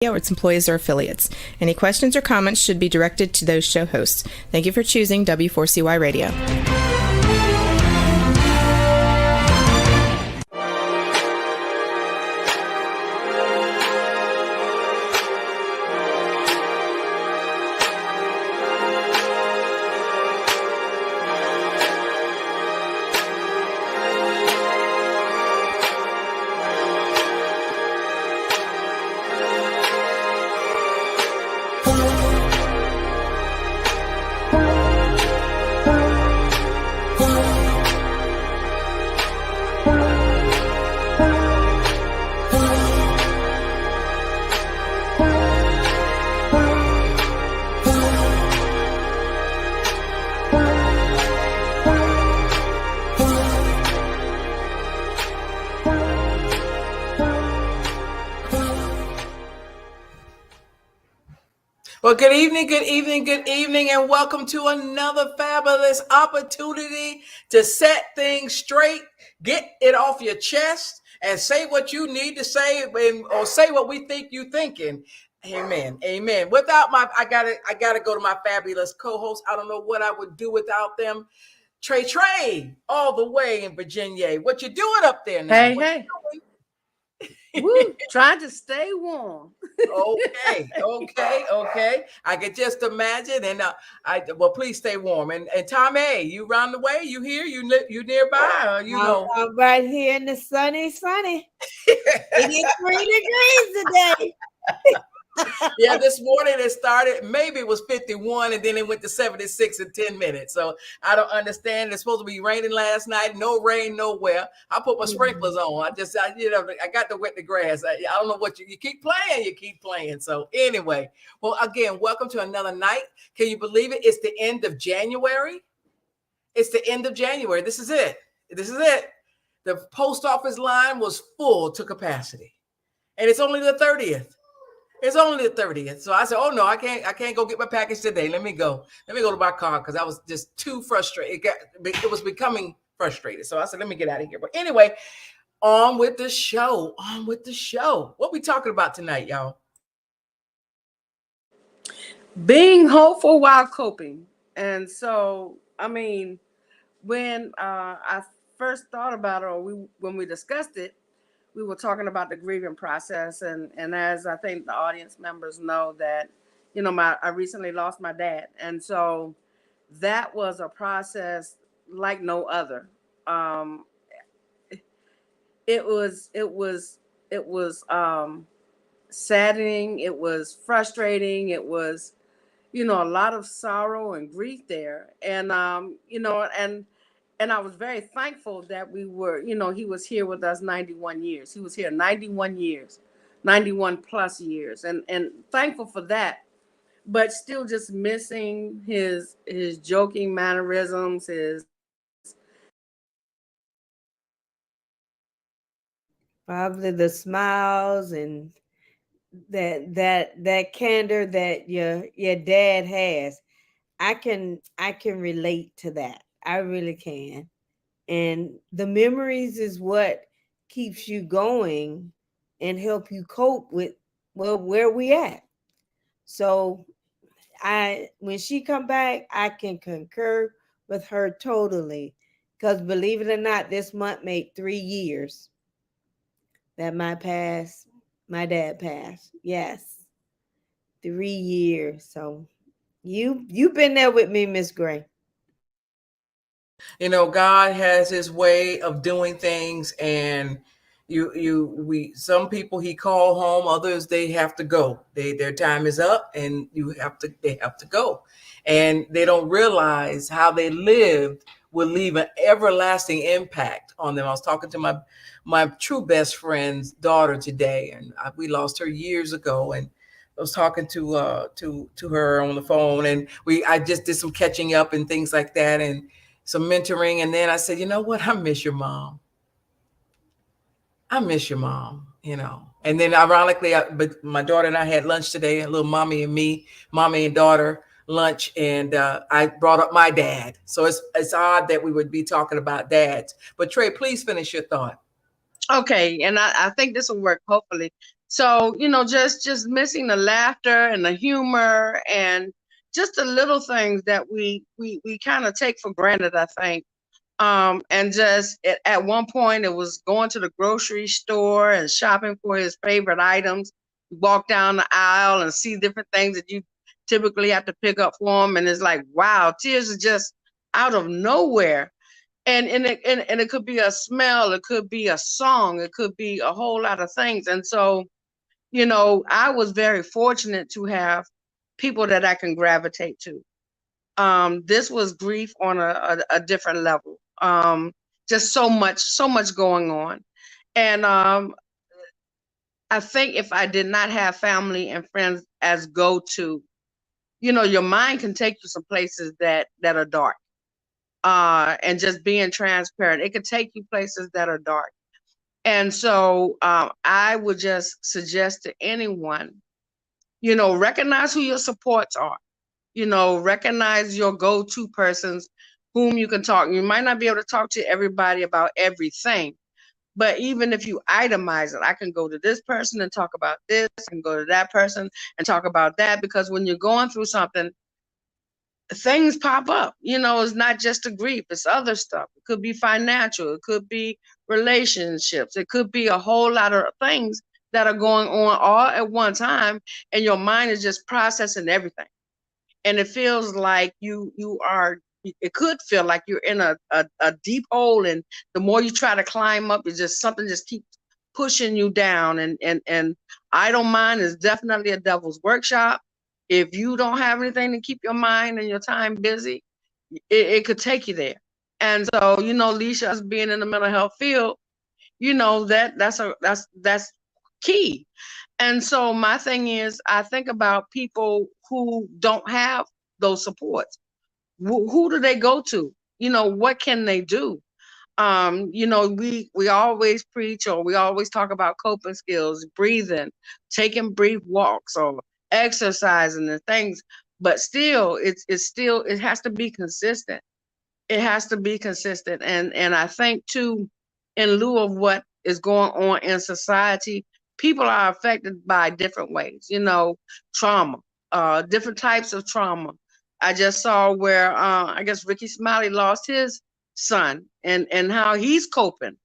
or its employees or affiliates. Any questions or comments should be directed to those show hosts. Thank you for choosing W4CY Radio. Well, good evening, and welcome to another fabulous opportunity to set things straight, get it off your chest, and say what you need to say, or say what we think you're thinking. Amen. Amen. I gotta go to my fabulous co-host. I don't know what I would do without them. Trey, all the way in Virginia. What you doing up there now? Hey. Woo, trying to stay warm. Okay. I could just imagine. And please stay warm. And Tommy, you round the way? You here? You nearby? I'm right here in the sunny. It is 3 degrees today. Yeah, this morning it started, maybe it was 51, and then it went to 76 in 10 minutes. So I don't understand. It's supposed to be raining last night. No rain nowhere. I put my sprinklers on. I got to wet the grass. I don't know what you keep playing. So anyway, well, again, welcome to another night. Can you believe it? It's the end of January. This is it. The post office line was full to capacity, and it's only the 30th. So I said, oh no, I can't go get my package today. Let me go to my car, because I was just too frustrated. It was becoming frustrated. So I said, let me get out of here. But anyway, on with the show. What we talking about tonight, y'all? Being hopeful while coping. And so, I mean, when I first thought about it, when we discussed it, we were talking about the grieving process, and as I think the audience members know that, I recently lost my dad, and so that was a process like no other. It was saddening. It was frustrating. It was, a lot of sorrow and grief there, and And I was very thankful that we were, he was here with us 91 years. He was here 91 years, 91 plus years. And thankful for that, but still just missing his joking mannerisms, his Probably the smiles and that candor that your dad has. I can relate to that. I really can. And the memories is what keeps you going and help you cope with where we at. So when she come back, I can concur with her totally, because believe it or not, this month made 3 years that my dad passed. Yes, 3 years. So you've been there with me, Miss Gray. God has his way of doing things, and some people he call home, others they have to go. Their time is up, and they have to go, and they don't realize how they lived will leave an everlasting impact on them. I was talking to my true best friend's daughter today, and we lost her years ago, and I was talking to her on the phone, and I just did some catching up and things like that, and some mentoring. And then I said, you know what? I miss your mom. And then ironically, but my daughter and I had lunch today, a little mommy and daughter lunch. And I brought up my dad. So it's odd that we would be talking about dads. But Trey, please finish your thought. Okay. And I think this will work, hopefully. So, just missing the laughter and the humor and just the little things that we kind of take for granted, I think. And just at one point, it was going to the grocery store and shopping for his favorite items. You walk down the aisle and see different things that you typically have to pick up for him, and it's like, wow, tears are just out of nowhere. And it could be a smell, it could be a song, it could be a whole lot of things. And so, I was very fortunate to have people that I can gravitate to. This was grief on a different level. Just so much going on. And I think if I did not have family and friends as go-to, your mind can take you some places that are dark. And just being transparent, it could take you places that are dark. And so I would just suggest to anyone, recognize who your supports are. Recognize your go-to persons whom you can talk. You might not be able to talk to everybody about everything, but even if you itemize it, I can go to this person and talk about this, I can go to that person and talk about that, because when you're going through something, things pop up. It's not just the grief, it's other stuff. It could be financial, it could be relationships, it could be a whole lot of things that are going on all at one time, and your mind is just processing everything. And it feels like it could feel like you're in a deep hole, and the more you try to climb up, it's just something just keeps pushing you down. And idle mind is definitely a devil's workshop. If you don't have anything to keep your mind and your time busy, it could take you there. And so, Leisha, us being in the mental health field, that's key. And so my thing is, I think about people who don't have those supports. Who do they go to? What can they do? We always preach, or we always talk about coping skills, breathing, taking brief walks, or exercising and things. But still, it has to be consistent. It has to be consistent. And I think too, in lieu of what is going on in society, people are affected by different ways, trauma, different types of trauma. I just saw where I guess Ricky Smiley lost his son, and how he's coping.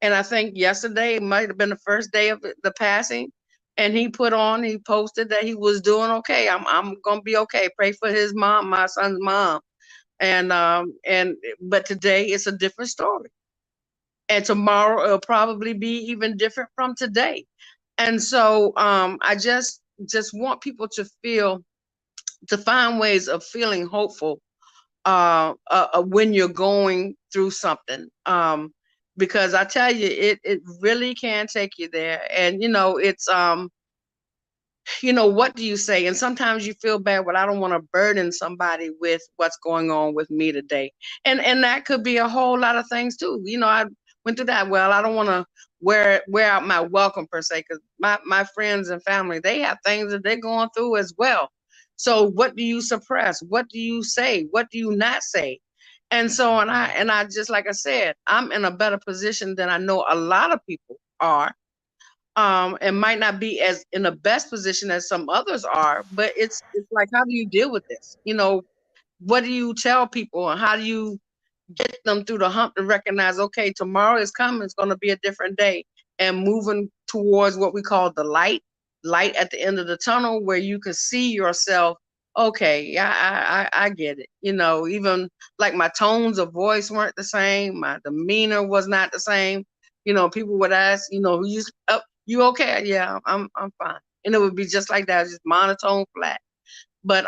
And I think yesterday might have been the first day of the passing. And he posted that he was doing okay. I'm gonna be okay. Pray for his mom, my son's mom. But today it's a different story. And tomorrow it'll probably be even different from today. And so I just want people to find ways of feeling hopeful when you're going through something. Because I tell you, it really can take you there. And it's what do you say? And sometimes you feel bad, but I don't want to burden somebody with what's going on with me today. And that could be a whole lot of things too. I went through that. Well, I don't want to wear out my welcome per se, because my friends and family, they have things that they're going through as well. So what do you suppress? What do you say? What do you not say? And so, and I just, like I said, I'm in a better position than I know a lot of people are. And might not be as in the best position as some others are, but it's like, how do you deal with this? What do you tell people, and how do you get them through the hump to recognize, okay, tomorrow is coming, it's going to be a different day, and moving towards what we call the light at the end of the tunnel, where you can see yourself. Okay, yeah, I get it. Even like my tones of voice weren't the same, my demeanor was not the same. People would ask, you okay? Yeah, I'm fine. And it would be just like that, just monotone, flat. But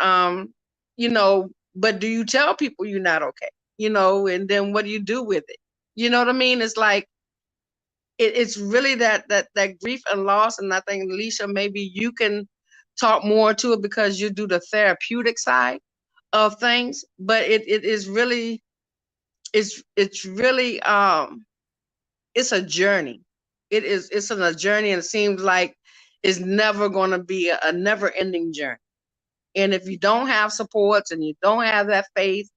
but do you tell people you're not okay? And then what do you do with it? You know what I mean? It's like it's really that grief and loss. And I think, Leisha, maybe you can talk more to it because you do the therapeutic side of things. But it is really, it's really it's a journey. It's a journey, and it seems like it's never going to be a never-ending journey. And if you don't have supports and you don't have that faith,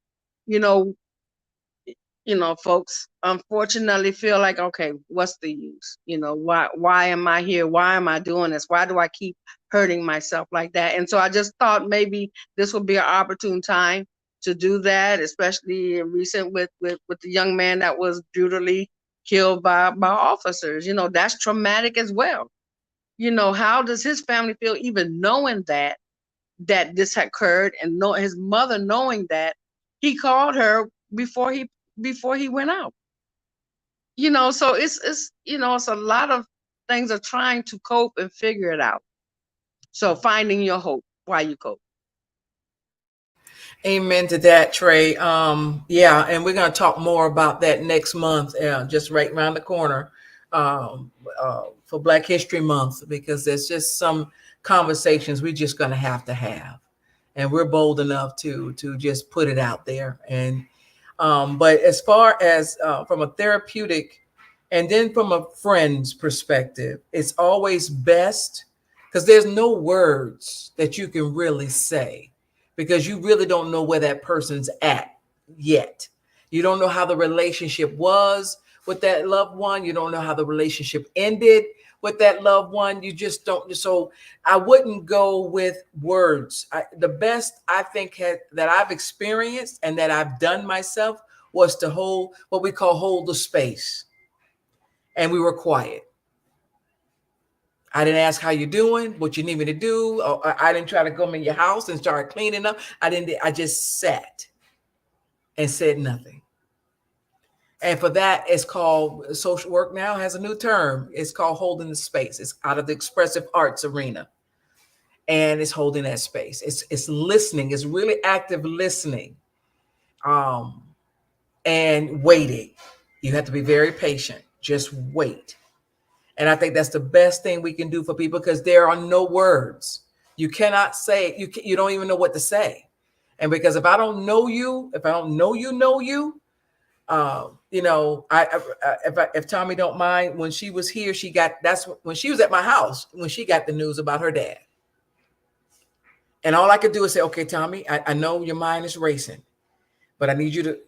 folks unfortunately feel like, okay, what's the use? Why am I here? Why am I doing this? Why do I keep hurting myself like that? And so I just thought maybe this would be an opportune time to do that, especially recent with the young man that was brutally killed by officers. That's traumatic as well. How does his family feel even knowing that this had occurred, and his mother knowing that he called her before he went out? So it's a lot of things are trying to cope and figure it out. So finding your hope while you cope. Amen to that, Trey. Yeah, and we're going to talk more about that next month, just right around the corner, for Black History Month, because there's just some conversations we're just going to have, and we're bold enough to just put it out there. And but as far as from a therapeutic and then from a friend's perspective, it's always best, because there's no words that you can really say, because you really don't know where that person's at yet. You don't know how the relationship was with that loved one. You don't know how the relationship ended with that loved one. You just don't. So I wouldn't go with words. The best I think that I've experienced and that I've done myself was to hold what we call hold the space. And we were quiet. I didn't ask how you doing, what you need me to do. I didn't try to come in your house and start cleaning up. I just sat and said nothing. And for that, it's called, social work now has a new term. It's called holding the space. It's out of the expressive arts arena. And it's holding that space. It's listening. It's really active listening. And waiting. You have to be very patient. Just wait. And I think that's the best thing we can do for people, because there are no words. You cannot say, you don't even know what to say. And because if I don't know you, if if Tommy don't mind, when she was here, when she was at my house, when she got the news about her dad. And all I could do is say, okay, Tommy, I know your mind is racing, but I need you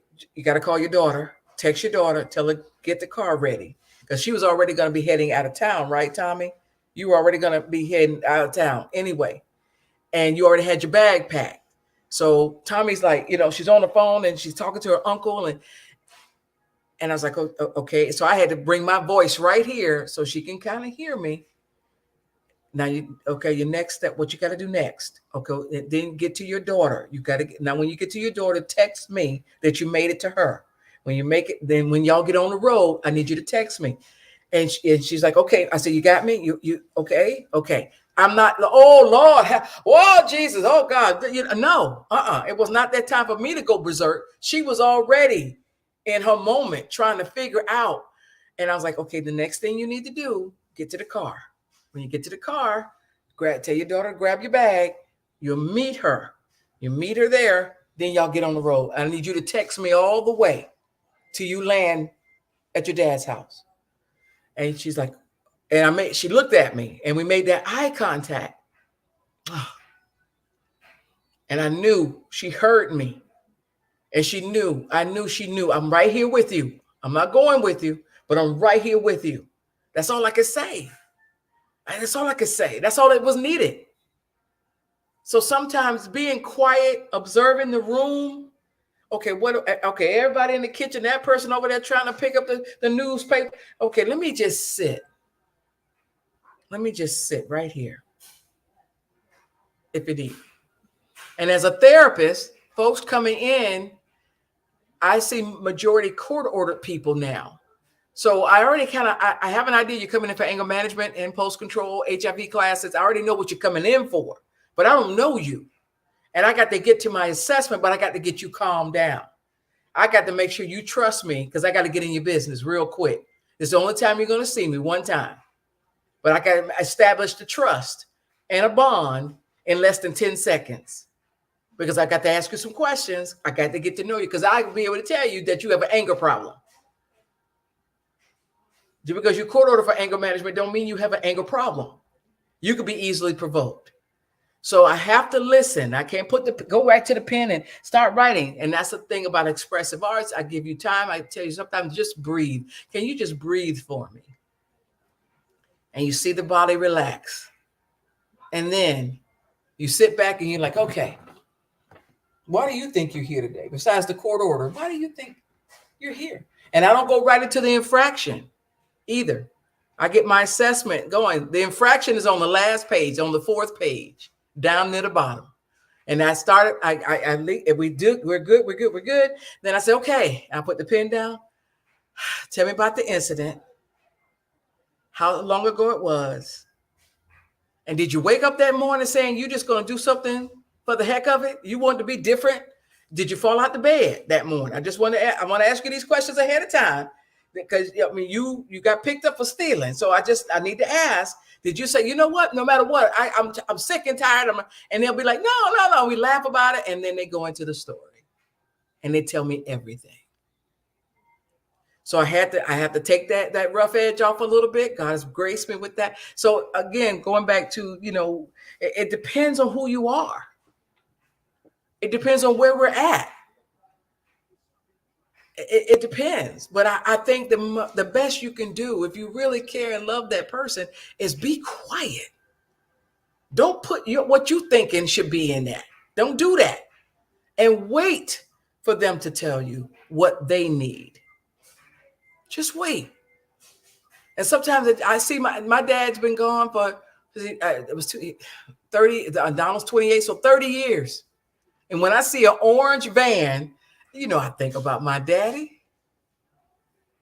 got to call your daughter, text your daughter, tell her, get the car ready. Because she was already going to be heading out of town, right, Tommy? You were already going to be heading out of town anyway. And you already had your bag packed. So Tommy's like, she's on the phone and she's talking to her uncle. And I was like, okay. So I had to bring my voice right here so she can kind of hear me. Now, your next step, what you got to do next? Okay, then get to your daughter. Now, when you get to your daughter, text me that you made it to her. When you make it, then when y'all get on the road, I need you to text me. And she's like, okay. I said, you got me? You okay? Okay. I'm not, oh Lord, oh Jesus, oh God. No, it was not that time for me to go berserk. She was already in her moment trying to figure out. And I was like, okay, the next thing you need to do, get to the car. When you get to the car, tell your daughter to grab your bag. You'll meet her. You meet her there. Then y'all get on the road. I need you to text me all the way till you land at your dad's house. And she's like, she looked at me and we made that eye contact. And I knew she heard me. And I knew she knew. I'm right here with you. I'm not going with you, but I'm right here with you. That's all I could say. That's all I could say. That's all that was needed. So sometimes being quiet, observing the room. Okay, everybody in the kitchen, that person over there trying to pick up the newspaper. Okay, let me just sit. Let me just sit right here. If it is. And as a therapist, folks coming in, I see majority court-ordered people now. So I already I have an idea you're coming in for anger management and post-control, HIV classes. I already know what you're coming in for, but I don't know you. And I got to get to my assessment, but I got to get you calmed down. I got to make sure you trust me, because I got to get in your business real quick. It's the only time you're going to see me, one time. But I got to establish the trust and a bond in less than 10 seconds. Because I got to ask you some questions. I got to get to know you, because I will be able to tell you that you have an anger problem. Just because you court order for anger management don't mean you have an anger problem. You could be easily provoked. So I have to listen. I can't go back to the pen and start writing. And that's the thing about expressive arts. I give you time. I tell you sometimes just breathe. Can you just breathe for me? And you see the body relax. And then you sit back and you're like, okay, why do you think you're here today? Besides the court order, why do you think you're here? And I don't go right into the infraction either. I get my assessment going. The infraction is on the last page, on the 4th page, down near the bottom. And I started, we're good. Then I said, okay, I put the pen down. Tell me about the incident, how long ago it was. And did you wake up that morning saying you're just going to do something for the heck of it? You wanted to be different? Did you fall out the bed that morning? I want to ask you these questions ahead of time, because I mean, you got picked up for stealing. So I need to ask, did you say, you know what, no matter what, I'm sick and tired. And they'll be like, no. We laugh about it. And then they go into the story and they tell me everything. So I have to take that rough edge off a little bit. God has graced me with that. So again, going back to, it depends on who you are. It depends on where we're at. It depends. But I think the best you can do, if you really care and love that person, is be quiet. Don't put what you thinking should be in that. Don't do that. And wait for them to tell you what they need. Just wait. And sometimes I see my dad's been gone for, it was 30, Donald's 28, so 30 years. And when I see an orange van, I think about my daddy.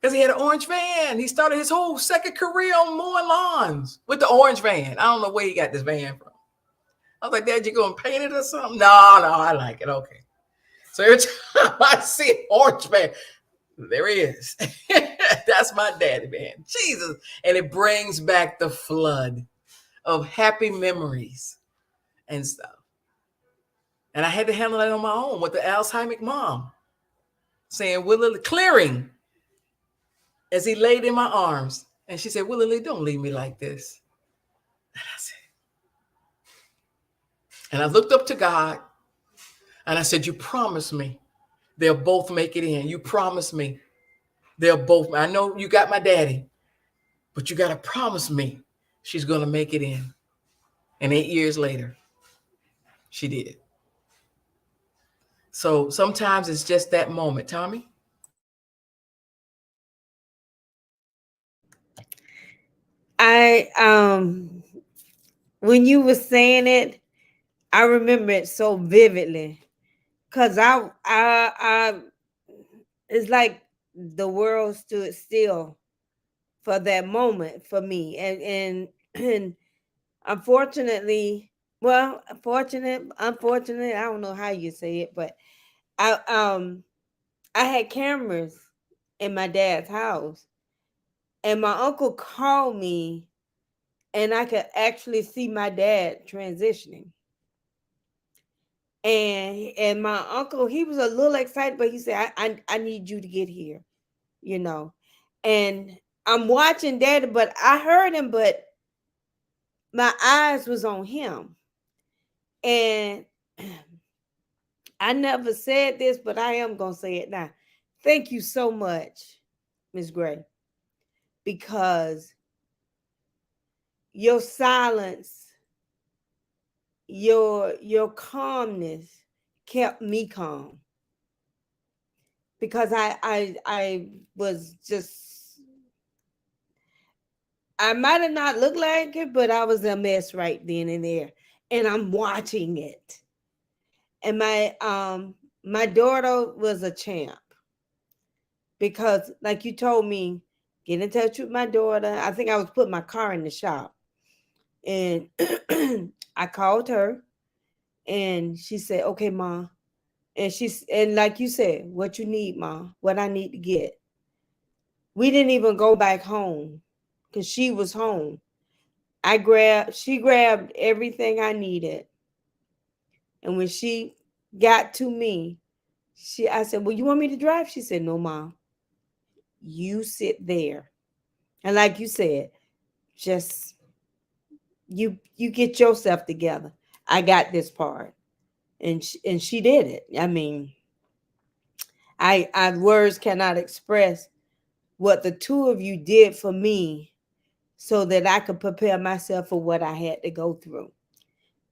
Because he had an orange van. He started his whole second career on mowing lawns with the orange van. I don't know where he got this van from. I was like, Dad, you going to paint it or something? No, I like it. Okay. So every time I see an orange van, there he is. That's my daddy, man. Jesus. And it brings back the flood of happy memories and stuff. And I had to handle that on my own with the Alzheimer's mom saying, Willie, clearing as he laid in my arms. And she said, Willie, don't leave me like this. And I said, and I looked up to God and I said, you promised me they'll both make it in. You promised me they'll both. I know you got my daddy, but you got to promise me she's going to make it in. And 8 years later, she did. So sometimes it's just that moment. Tommy? When you were saying it, I remember it so vividly, because I it's like the world stood still for that moment for me, and unfortunately, unfortunately, I don't know how you say it, but I had cameras in my dad's house, and my uncle called me, and I could actually see my dad transitioning. And my uncle, he was a little excited, but he said, I need you to get here, And I'm watching Daddy, but I heard him, but my eyes was on him. And I never said this, but I am going to say it now. Thank you so much, Ms. Gray, because your silence, your calmness kept me calm, because I was just, I might have not looked like it, but I was a mess right then and there, and I'm watching it. And my daughter was a champ, because like you told me, get in touch with my daughter. I think I was putting my car in the shop, and I called her, and she said, okay, Mom. And like you said, what you need, Mom, what I need to get. We didn't even go back home because she was home. She grabbed everything I needed. And when she got to me, I said, well, you want me to drive? She said, no, Mom, you sit there. And like you said, just you get yourself together. I got this part. And she did it. I mean, I words cannot express what the two of you did for me so that I could prepare myself for what I had to go through.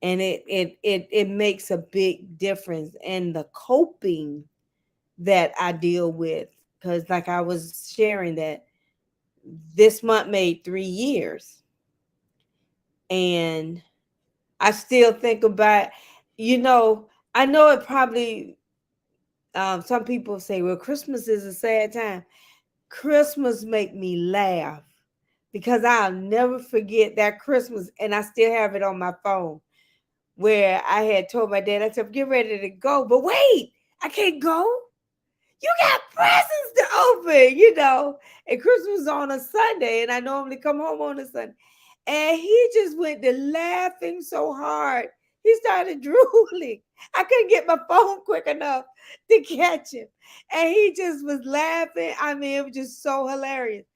And it makes a big difference in the coping that I deal with. Because like I was sharing that this month made 3 years. And I still think about, I know it probably, some people say, well, Christmas is a sad time. Christmas make me laugh because I'll never forget that Christmas, and I still have it on my phone, where I had told my dad, I said, get ready to go, but wait, I can't go. You got presents to open, and Christmas was on a Sunday, and I normally come home on a Sunday. And he just went to laughing so hard. He started drooling. I couldn't get my phone quick enough to catch him. And he just was laughing. I mean, it was just so hilarious.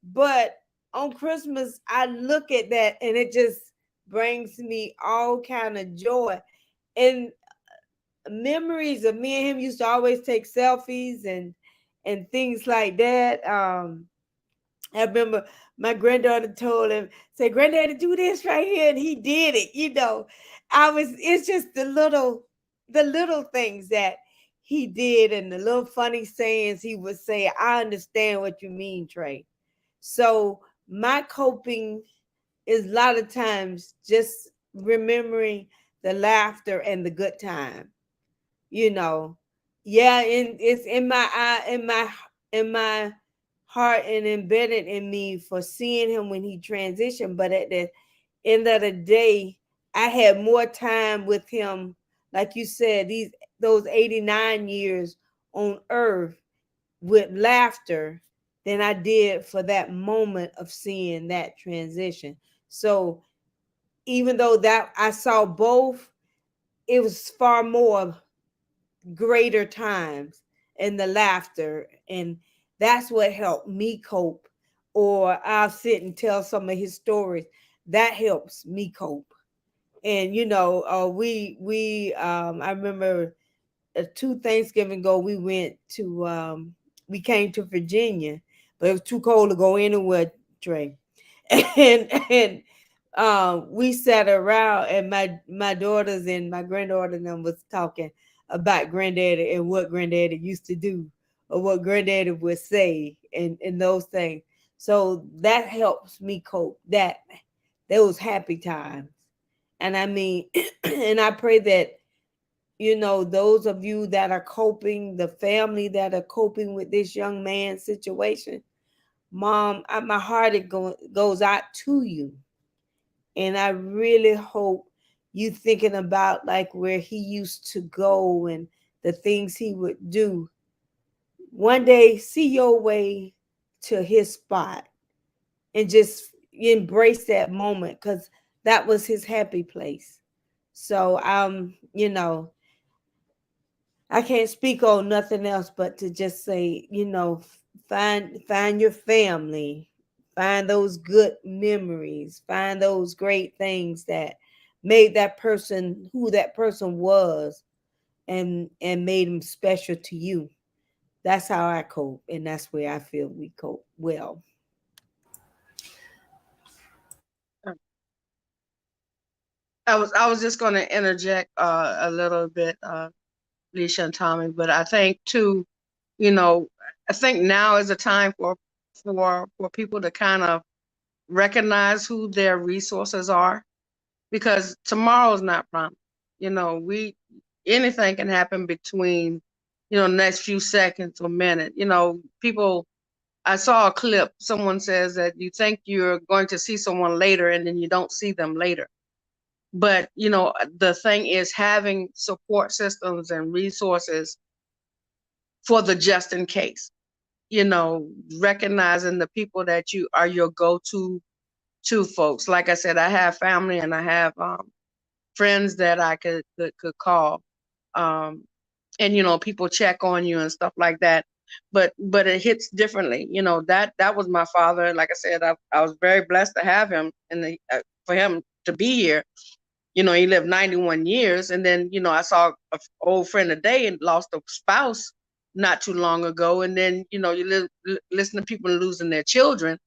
But on Christmas, I look at that and it just brings me all kind of joy. And memories of me and him used to always take selfies and things like that. I remember my granddaughter told him, say, Granddaddy, do this right here. And he did it, it's just the little things that he did and the little funny sayings he would say. I understand what you mean, Trey. So my coping is a lot of times just remembering the laughter and the good time, Yeah, and it's in my eye, in my heart and embedded in me for seeing him when he transitioned. But at the end of the day, I had more time with him, like you said, those 89 years on earth with laughter than I did for that moment of seeing that transition. So even though that I saw both, it was far more greater times in the laughter, and that's what helped me cope. Or I'll sit and tell some of his stories. That helps me cope. And I remember 2 Thanksgiving ago we went to we came to Virginia, but it was too cold to go anywhere, Trey. And we sat around, and my daughters and my granddaughter and them was talking about Granddaddy and what Granddaddy used to do or what Granddaddy would say and those things. So that helps me cope. Those happy times. And I mean, and I pray that, those of you that are coping, the family that are coping with this young man's situation, Mom, my heart goes out to you. And I really hope you thinking about like where he used to go and the things he would do. One day, see your way to his spot and just embrace that moment, because that was his happy place. So, I can't speak on nothing else but to just say, find your family, find those good memories, find those great things that made that person who that person was and made him special to you. That's how I cope, and that's where I feel we cope well. I was just going to interject a little bit, Leisha and Tommy, but I think too, I think now is a time for people to kind of recognize who their resources are, because tomorrow's not promised. Anything can happen between, next few seconds or minute. People. I saw a clip. Someone says that you think you're going to see someone later, and then you don't see them later. But the thing is having support systems and resources for the just in case. Recognizing the people that you are your go-to folks. Like I said, I have family and I have friends that I could call, and people check on you and stuff like that. But it hits differently. That was my father. Like I said, I was very blessed to have him and for him to be here. You know, he lived 91 years. And then, you know, I saw an old friend today and lost a spouse not too long ago. And then, you know, you listen to people losing their children.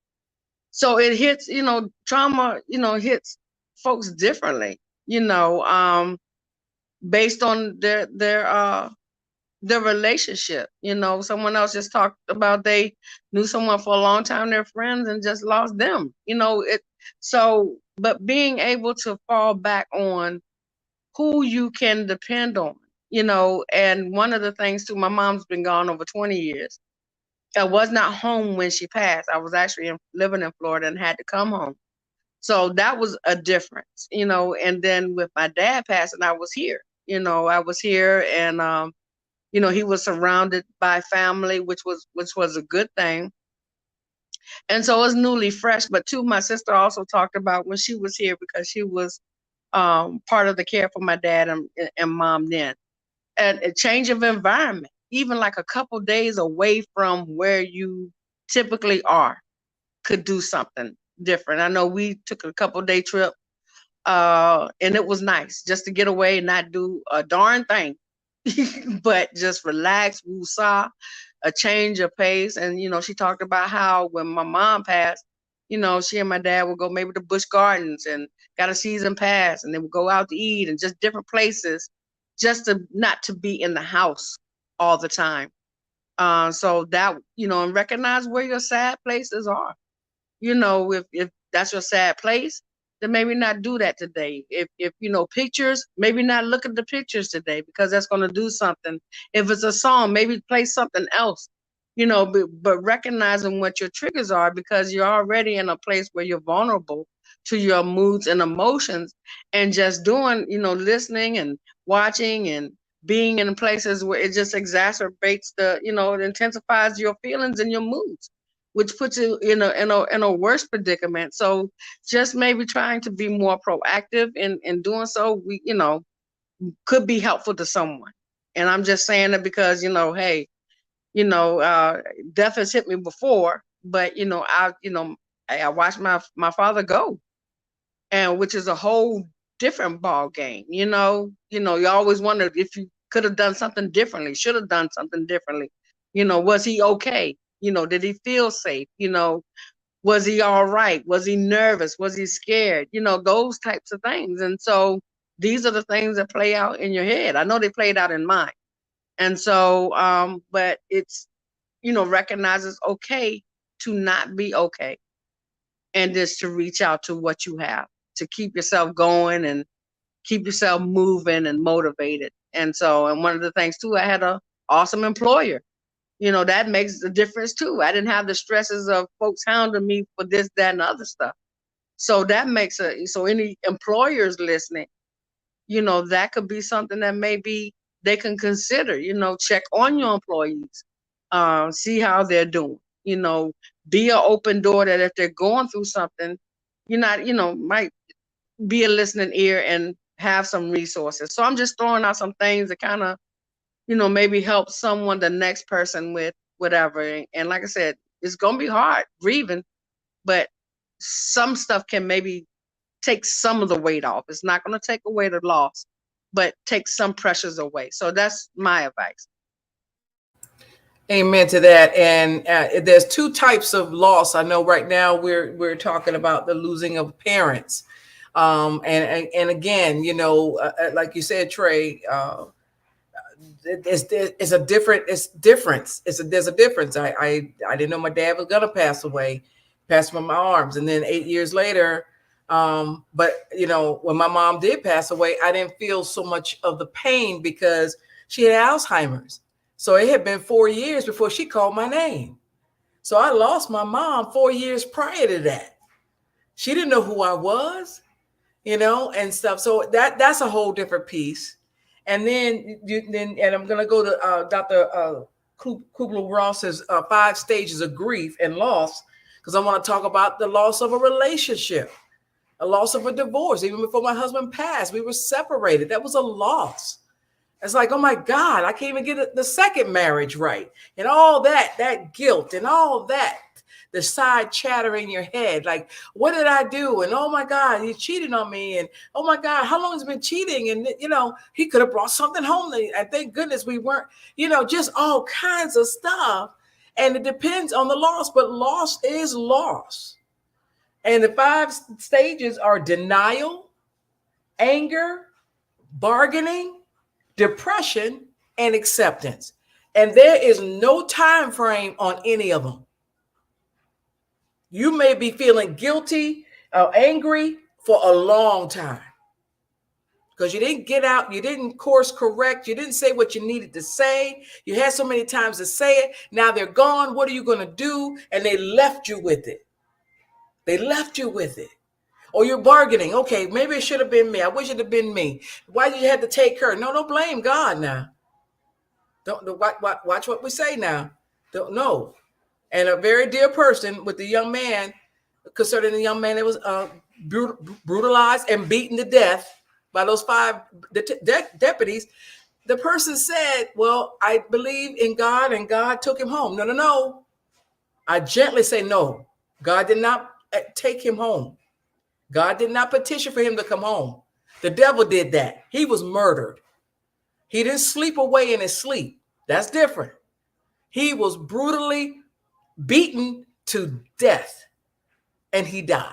So it hits, you know, trauma, you know, hits folks differently, you know, based on their relationship. You know, someone else just talked about they knew someone for a long time, they're friends, and just lost them. You know, but being able to fall back on who you can depend on, you know, and one of the things too, my mom's been gone over 20 years. I was not home when she passed. I was actually living in Florida and had to come home. So that was a difference, you know. And then with my dad passing, I was here. You know, I was here, and you know, he was surrounded by family, which was a good thing. And so it was newly fresh. But too, my sister also talked about when she was here, because she was part of the care for my dad and mom then, and a change of environment, even like a couple days away from where you typically are, could do something different. I know we took a couple-day trip, and it was nice just to get away and not do a darn thing, but just relax, woosah, a change of pace. And, you know, she talked about how when my mom passed, you know, she and my dad would go maybe to Busch Gardens and got a season pass, and they would go out to eat and just different places, just to not to be in the house all the time. So that, you know, and recognize where your sad places are. You know, if that's your sad place, then maybe not do that today. If you know, pictures, maybe not look at the pictures today, because that's going to do something. If it's a song, maybe play something else. You know, but recognizing what your triggers are, because you're already in a place where you're vulnerable to your moods and emotions, and just doing, you know, listening and watching and being in places where it just exacerbates you know, it intensifies your feelings and your moods, which puts you in a worse predicament. So just maybe trying to be more proactive in doing so, we, you know, could be helpful to someone. And I'm just saying it because, you know, hey, you know, death has hit me before, but, you know, I watched my father go, and which is a whole different ball game. You know, you always wonder if you could have done something differently, should have done something differently. You know, was he okay? You know, did he feel safe? You know, was he all right? Was he nervous? Was he scared? You know, those types of things. And so these are the things that play out in your head. I know they played out in mine. And so, but it's, you know, recognize it's okay to not be okay, and just to reach out to what you have to keep yourself going and keep yourself moving and motivated. And so, and one of the things too, I had an awesome employer. You know, that makes a difference too. I didn't have the stresses of folks hounding me for this, that, and other stuff. So that makes so any employers listening, you know, that could be something that maybe they can consider. You know, check on your employees, see how they're doing. You know, be an open door that if they're going through something, you're not, you know, might be a listening ear and have some resources. So I'm just throwing out some things that kind of, you know, maybe help someone, the next person, with whatever. And like I said, it's going to be hard grieving, but some stuff can maybe take some of the weight off. It's not going to take away the loss, but take some pressures away. So that's my advice. Amen to that. And there's two types of loss. I know right now we're talking about the losing of parents. And again, you know, like you said, Trey, there's a difference. There's a difference. I didn't know my dad was gonna pass away, passed from my arms, and then 8 years later. But you know, when my mom did pass away, I didn't feel so much of the pain because she had Alzheimer's. So it had been 4 years before she called my name. So I lost my mom 4 years prior to that. She didn't know who I was, you know, and stuff. So that's a whole different piece. And then I'm going to go to Dr. Kubler-Ross's 5 stages of grief and loss, because I want to talk about the loss of a relationship, a loss of a divorce. Even before my husband passed, we were separated. That was a loss. It's like, oh my God, I can't even get the second marriage right. And all that guilt and all that the side chatter in your head. Like, what did I do? And oh my God, he cheated on me. And oh my God, how long has he been cheating? And he could have brought something home. And thank goodness we weren't, just all kinds of stuff. And it depends on the loss, but loss is loss. And the 5 stages are denial, anger, bargaining, depression, and acceptance. And there is no time frame on any of them. You may be feeling guilty or angry for a long time because you didn't get out, you didn't course correct, you didn't say what you needed to say. You had so many times to say it. Now they're gone. What are you going to do? And they left you with it. They left you with it. Or you're bargaining. Okay, maybe it should have been me. I wish it had been me. Why did you have to take her? No, don't blame God now. Don't watch what we say now. Don't know. And a very dear person with the young man, concerning the young man that was brutalized and beaten to death by those 5 deputies, the person said, well, I believe in God and God took him home. No. I gently say no. God did not take him home. God did not petition for him to come home. The devil did that. He was murdered. He didn't sleep away in his sleep. That's different. He was brutally beaten to death and he died.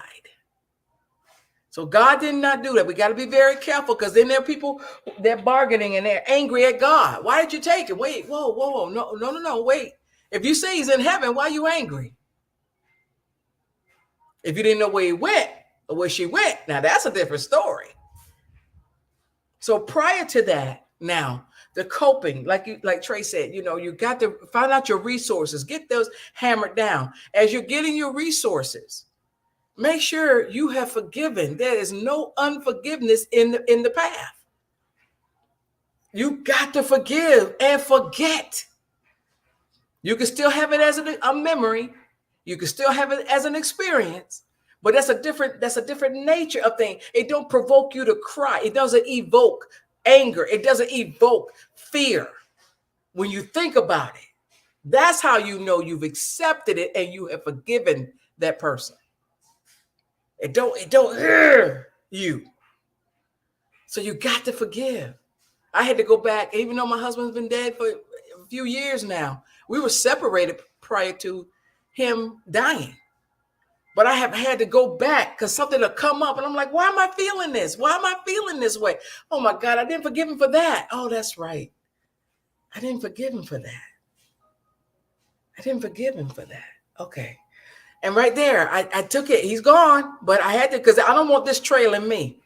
So God did not do that. We got to be very careful because then there are people, they're bargaining and they're angry at God. Why did you take it? Wait, whoa. No, wait. If you say he's in heaven, why are you angry? If you didn't know where he went or where she went, now that's a different story. So prior to that, now the coping, like Trey said, you got to find out your resources, get those hammered down. As you're getting your resources, make sure you have forgiven. There is no unforgiveness in the path. You got to forgive and forget. You can still have it as a memory. You can still have it as an experience, but that's a different nature of thing. It don't provoke you to cry. It doesn't evoke anger. It doesn't evoke fear. When you think about it, that's how you know you've accepted it and you have forgiven that person. It don't you. So you got to forgive. I had to go back, even though my husband's been dead for a few years now. We were separated prior to him dying. But I have had to go back because something will come up and I'm like, why am I feeling this? Why am I feeling this way? Oh my God, I didn't forgive him for that. Oh, that's right. I didn't forgive him for that. I didn't forgive him for that. Okay. And right there, I took it. He's gone, but I had to, because I don't want this trailing me.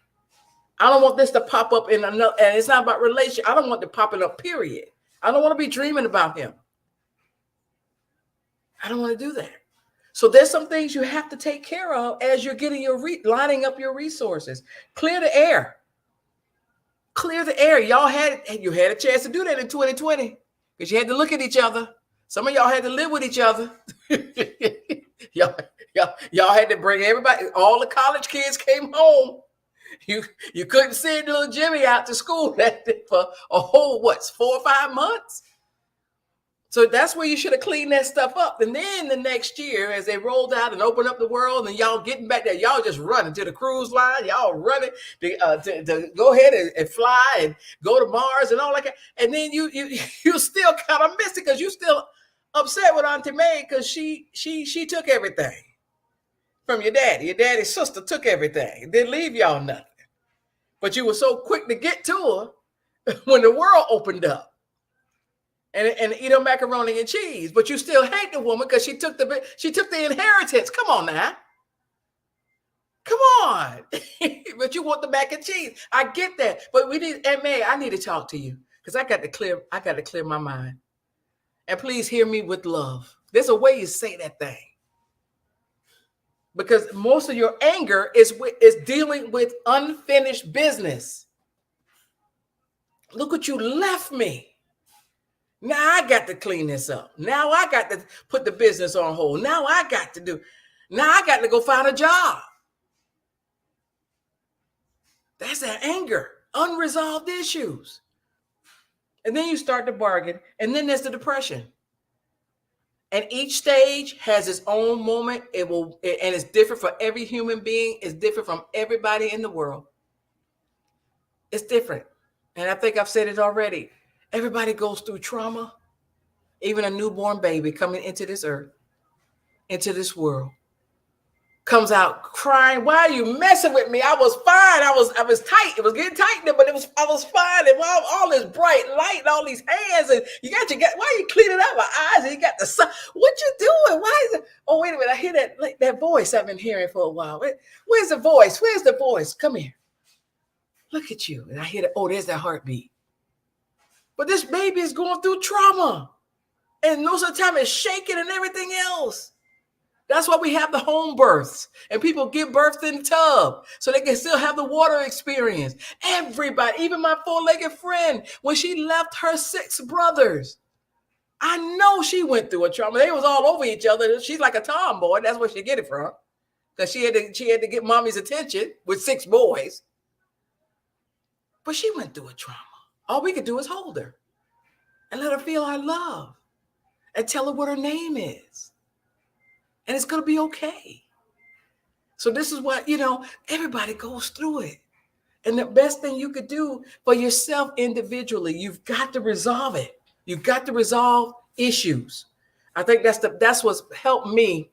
I don't want this to pop up in another, and it's not about relation. I don't want to pop it up, period. I don't want to be dreaming about him. I don't want to do that. So there's some things you have to take care of as you're getting lining up your resources. Clear the air. Clear the air. You had a chance to do that in 2020 because you had to look at each other. Some of y'all had to live with each other. y'all had to bring everybody. All the college kids came home. You couldn't send little Jimmy out to school for a whole 4 or 5 months. So that's where you should have cleaned that stuff up. And then the next year, as they rolled out and opened up the world and y'all getting back there, y'all just running to the cruise line. Y'all running to go ahead and fly and go to Mars and all that. And then you still kind of miss it because you still upset with Auntie May because she took everything from your daddy. Your daddy's sister took everything. Didn't leave y'all nothing. But you were so quick to get to her when the world opened up. And eat her macaroni and cheese, but you still hate the woman because she took the inheritance. Come on now, come on. But you want the mac and cheese. I get that, but I need to talk to you because I got to clear my mind. And please hear me with love. There's a way you say that thing because most of your anger is dealing with unfinished business. Look what you left me. Now I got to clean this up. Now I got to put the business on hold. Now I got to go find a job. That's that anger, unresolved issues. And then you start to bargain. And then there's the depression. And each stage has its own moment. And it's different for every human being. It's different from everybody in the world. It's different. And I think I've said it already. Everybody goes through trauma, even a newborn baby coming into this earth, into this world. Comes out crying. Why are you messing with me? I was fine. I was tight. It was getting tight there, but I was fine. And all this bright light and all these hands, and why are you cleaning up my eyes? And you got the sun. What you doing? Why is it? Oh, wait a minute. I hear that voice I've been hearing for a while. Where's the voice? Where's the voice? Come here. Look at you. And I hear that. Oh, there's that heartbeat. But this baby is going through trauma. And most of the time it's shaking and everything else. That's why we have the home births and people give birth in the tub so they can still have the water experience. Everybody, even my 4-legged friend, when she left her 6 brothers, I know she went through a trauma. They was all over each other. She's like a tomboy. That's where she get it from. Because she had to get mommy's attention with 6 boys. But she went through a trauma. All we could do is hold her and let her feel our love and tell her what her name is. And it's going to be okay. So this is what, everybody goes through it. And the best thing you could do for yourself individually, you've got to resolve it. You've got to resolve issues. I think that's what's helped me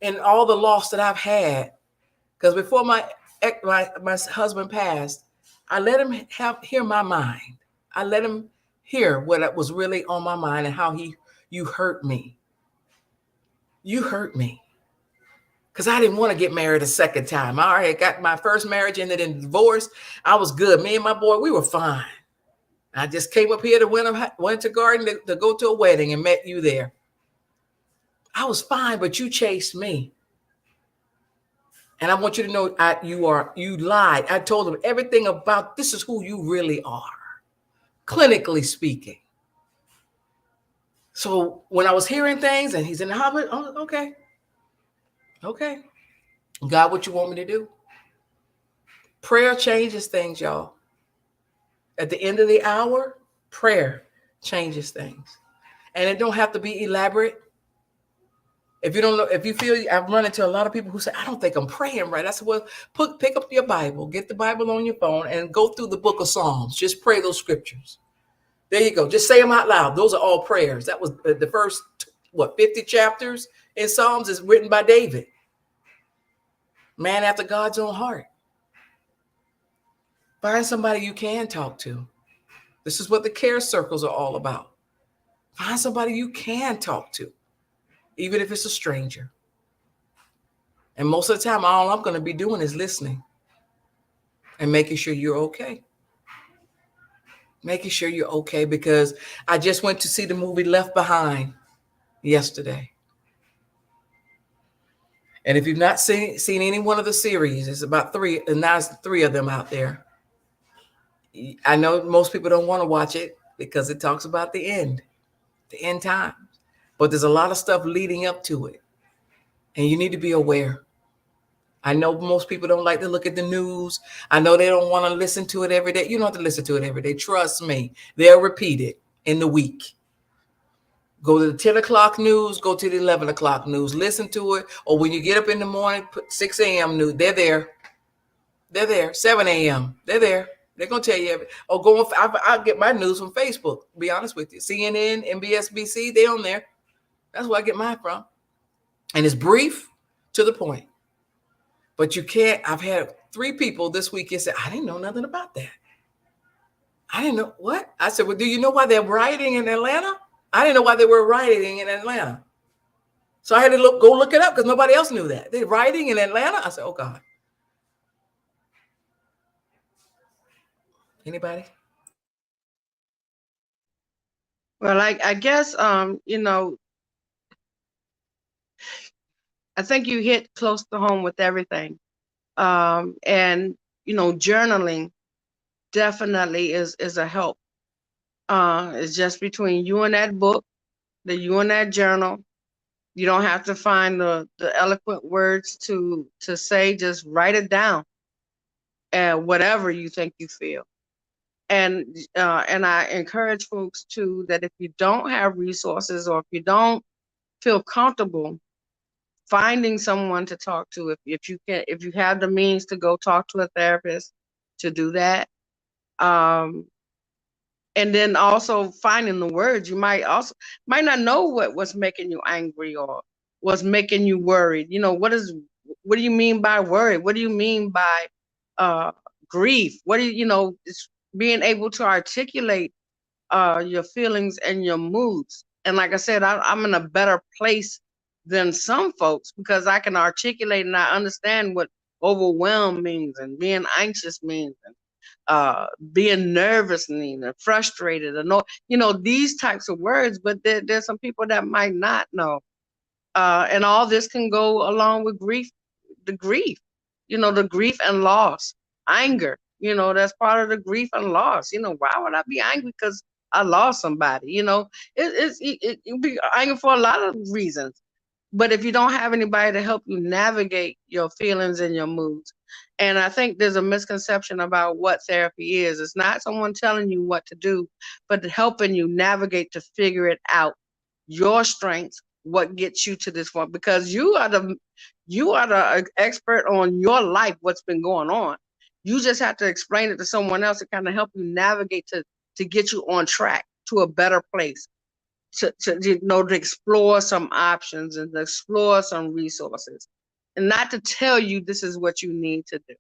in all the loss that I've had. Because before my husband passed, I let him hear my mind. I let him hear what was really on my mind and how you hurt me. You hurt me. Because I didn't want to get married a second time. I already got my first marriage, ended in divorce. I was good. Me and my boy, we were fine. I just came up here to Winter Garden to go to a wedding and met you there. I was fine, but you chased me. And I want you to know you lied. I told him everything about this is who you really are, clinically speaking. So when I was hearing things and he's in the hospital, oh, okay. Okay. God, what you want me to do? Prayer changes things, y'all. At the end of the hour, prayer changes things. And it don't have to be elaborate. If you don't know, if you feel, I've run into a lot of people who say, I don't think I'm praying right. I said, well, pick up your Bible, get the Bible on your phone and go through the book of Psalms. Just pray those scriptures. There you go. Just say them out loud. Those are all prayers. That was the first, 50 chapters in Psalms is written by David. Man after God's own heart. Find somebody you can talk to. This is what the care circles are all about. Find somebody you can talk to, even if it's a stranger. And most of the time, all I'm going to be doing is listening and making sure you're okay. Making sure you're okay, because I just went to see the movie Left Behind yesterday. And if you've not seen any one of the series, it's about 3, and now it's 3 of them out there. I know most people don't want to watch it because it talks about the end times. But there's a lot of stuff leading up to it. And you need to be aware. I know most people don't like to look at the news. I know they don't want to listen to it every day. You don't have to listen to it every day. Trust me. They'll repeat it in the week. Go to the 10 o'clock news, go to the 11 o'clock news, listen to it. Or when you get up in the morning, put 6 a.m. news. They're there. They're there. 7 a.m. They're there. They're going to tell you. Or go on. I'll get my news from Facebook, to be honest with you. CNN, MSNBC, they're on there. That's where I get mine from. And it's brief, to the point. But you can't. I've had 3 people this weekend say, I didn't know nothing about that. I didn't know. What? I said, well, do you know why they're rioting in Atlanta? I didn't know why they were rioting in Atlanta. So I had to go look it up because nobody else knew that. They're rioting in Atlanta? I said, oh, God. Anybody? Well, I guess, I think you hit close to home with everything. And, journaling definitely is a help. It's just between you and that book, you and that journal. You don't have to find the eloquent words to say, just write it down. And whatever you think you feel. And I encourage folks too, that if you don't have resources or if you don't feel comfortable finding someone to talk to, if you have the means to go talk to a therapist, to do that. And then also finding the words. You might not know what's making you angry or what's making you worried. What do you mean by worry? What do you mean by grief? What do it's being able to articulate your feelings and your moods. And like I said, I'm in a better place than some folks because I can articulate and I understand what overwhelmed means and being anxious means and being nervous means and frustrated and these types of words. But there's some people that might not know. And all this can go along with grief, the grief and loss, anger. That's part of the grief and loss. Why would I be angry because I lost somebody? You'll be angry for a lot of reasons. But if you don't have anybody to help you navigate your feelings and your moods, and I think there's a misconception about what therapy is. It's not someone telling you what to do, but helping you navigate to figure it out. Your strengths, what gets you to this point, because you are the expert on your life, what's been going on. You just have to explain it to someone else to kind of help you navigate to get you on track to a better place, to explore some options and to explore some resources, and not to tell you this is what you need to do.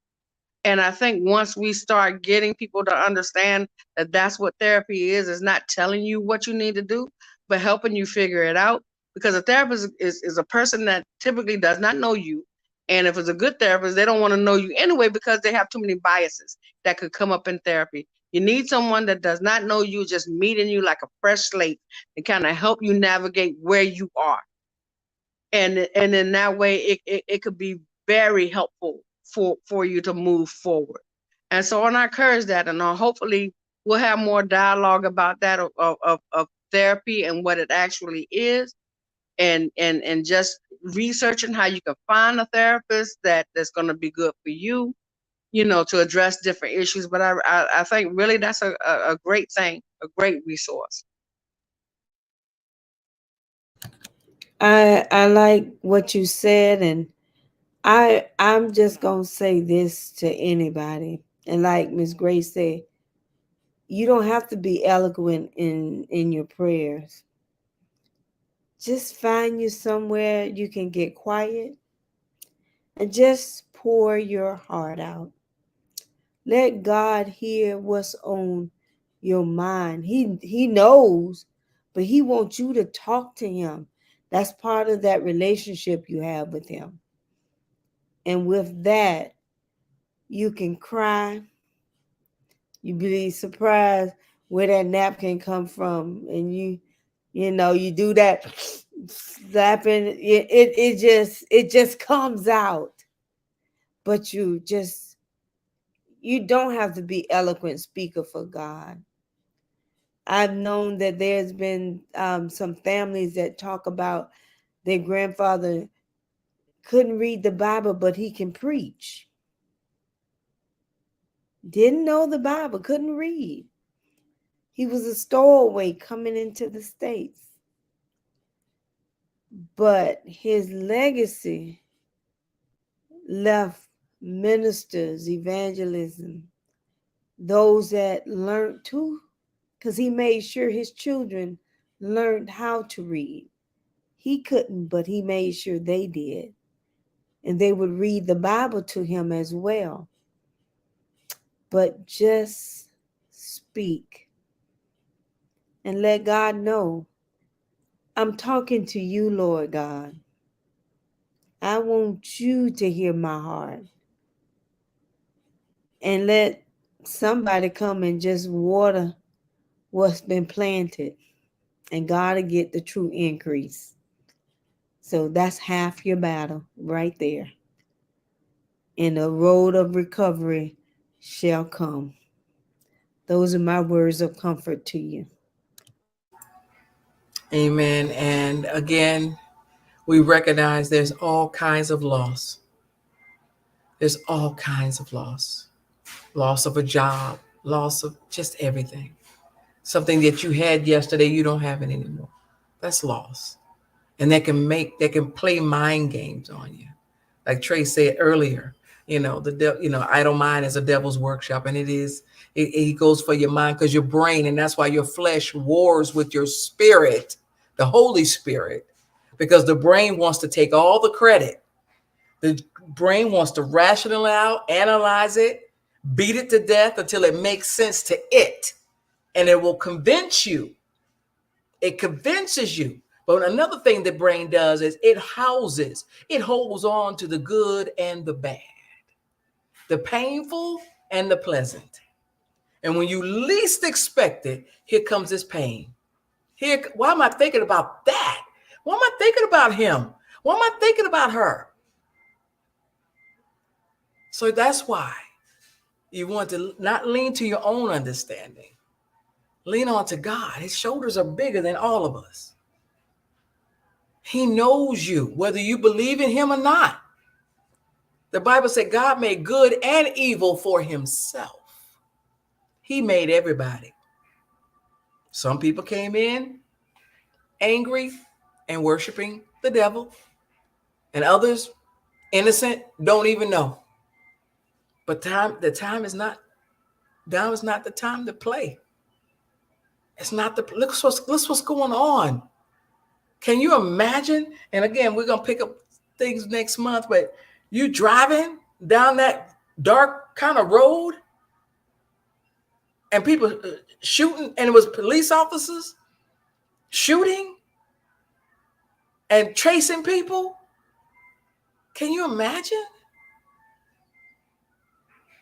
And I think once we start getting people to understand that that's what therapy is not telling you what you need to do, but helping you figure it out. Because a therapist is a person that typically does not know you. And if it's a good therapist, they don't want to know you anyway because they have too many biases that could come up in therapy. You need someone that does not know you, just meeting you like a fresh slate and kind of help you navigate where you are. And in that way, it could be very helpful for you to move forward. And so I encourage that, and hopefully we'll have more dialogue about that of therapy and what it actually is, and just researching how you can find a therapist that's going to be good for you, to address different issues. But I think really that's a great thing, a great resource. I like what you said, and I'm just gonna say this to anybody, and like Miss Grace said, you don't have to be eloquent in your prayers. Just find you somewhere you can get quiet and just pour your heart out. Let God hear what's on your mind. He knows, but he wants you to talk to him. That's part of that relationship you have with him. And with that, you can cry. You'd be surprised where that napkin come from. And you do that slapping. It just comes out. But you don't have to be eloquent speaker for God. I've known that there's been some families that talk about their grandfather couldn't read the Bible, but he can preach. Didn't know the Bible, couldn't read. He was a stowaway coming into the States. But his legacy left ministers, evangelism, those that learned too, because he made sure his children learned how to read. He couldn't, but he made sure they did. And they would read the Bible to him as well. But just speak and let God know, I'm talking to you, Lord God. I want you to hear my heart. And let somebody come and just water what's been planted, and God will get the true increase. So that's half your battle right there. And the road of recovery shall come. Those are my words of comfort to you. Amen. And again, we recognize there's all kinds of loss. There's all kinds of loss. Loss of a job, loss of just everything. Something that you had yesterday, you don't have it anymore. That's loss. and they can play mind games on you. Like Trey said earlier, idle mind is a devil's workshop, and it goes for your mind, because your brain, and that's why your flesh wars with your spirit, the Holy Spirit, because the brain wants to take all the credit. The brain wants to rationalize, analyze it, beat it to death until it makes sense to it. And it will convince you. It convinces you. But another thing the brain does is it holds on to the good and the bad, the painful and the pleasant. And when you least expect it, here comes this pain. Why am I thinking about that? Why am I thinking about him? Why am I thinking about her? So that's why you want to not lean to your own understanding. Lean on to God. His shoulders are bigger than all of us. He knows you, whether you believe in him or not. The Bible said God made good and evil for himself. He made everybody. Some people came in angry and worshiping the devil, and others innocent, don't even know. But now is not the time to play. It's not look what's going on. Can you imagine? And again, we're gonna pick up things next month, but you driving down that dark kind of road and people shooting, and it was police officers shooting and chasing people. Can you imagine?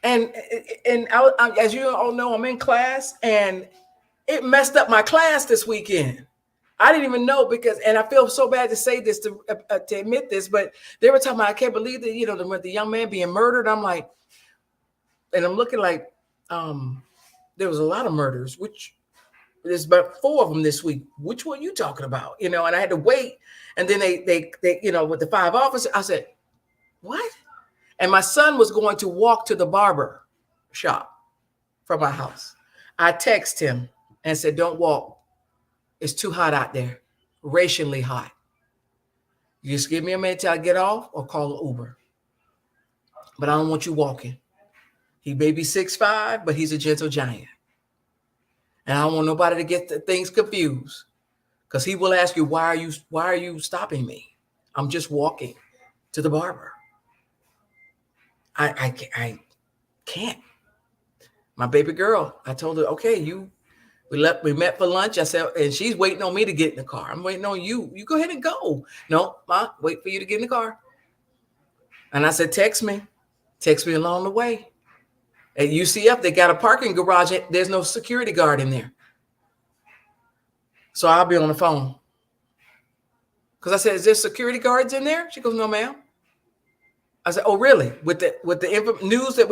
And as you all know, I'm in class, and it messed up my class this weekend. I didn't even know, and I feel so bad to say this, to admit this, but they were talking about, I can't believe that, the young man being murdered. I'm like, and I'm looking like, there was a lot of murders, which there's about 4 of them this week. Which one you talking about? And I had to wait. And then they with the 5 officers, I said, what? And my son was going to walk to the barber shop from my house. I texted him and said, don't walk. It's too hot out there, racially hot. You just give me a minute till I get off, or call an Uber. But I don't want you walking. He may be 6'5", but he's a gentle giant. And I don't want nobody to get things confused, because he will ask you, why are you stopping me? I'm just walking to the barber. I can't. My baby girl, I told her, okay, we met for lunch. I said, and she's waiting on me to get in the car. I'm waiting on you. You go ahead and go. No, Ma, wait for you to get in the car. And I said, text me along the way. At UCF, they got a parking garage. There's no security guard in there. So I'll be on the phone. Because I said, is there security guards in there? She goes, no, ma'am. I said, oh, really? With the news that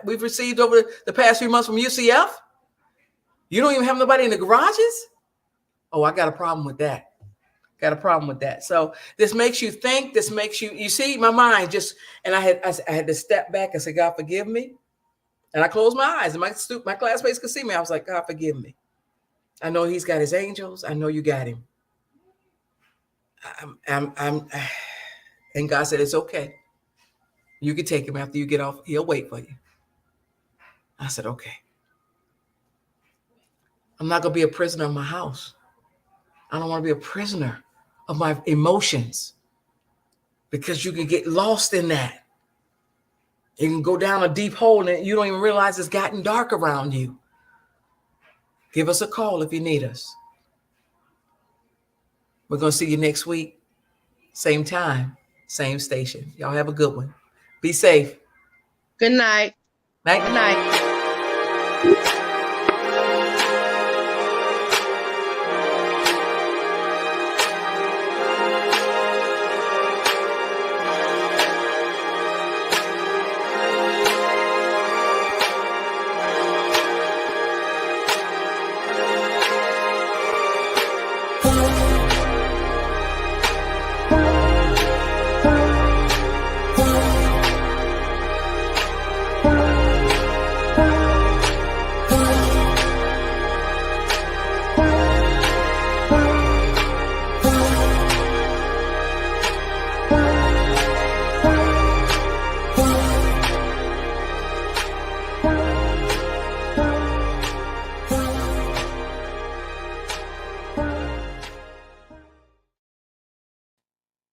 we've received over the past few months from UCF? You don't even have nobody in the garages? Oh, I got a problem with that. So this makes you think, you see my mind and I had to step back and say, God, forgive me. And I closed my eyes, and my classmates could see me. I was like, God, forgive me. I know he's got his angels. I know you got him. And God said, it's okay. You can take him after you get off. He'll wait for you. I said, okay. I'm not going to be a prisoner of my house. I don't want to be a prisoner of my emotions, because you can get lost in that. You can go down a deep hole and you don't even realize it's gotten dark around you. Give us a call if you need us. We're going to see you next week. Same time, same station. Y'all have a good one. Be safe. Good night. Night. Good night.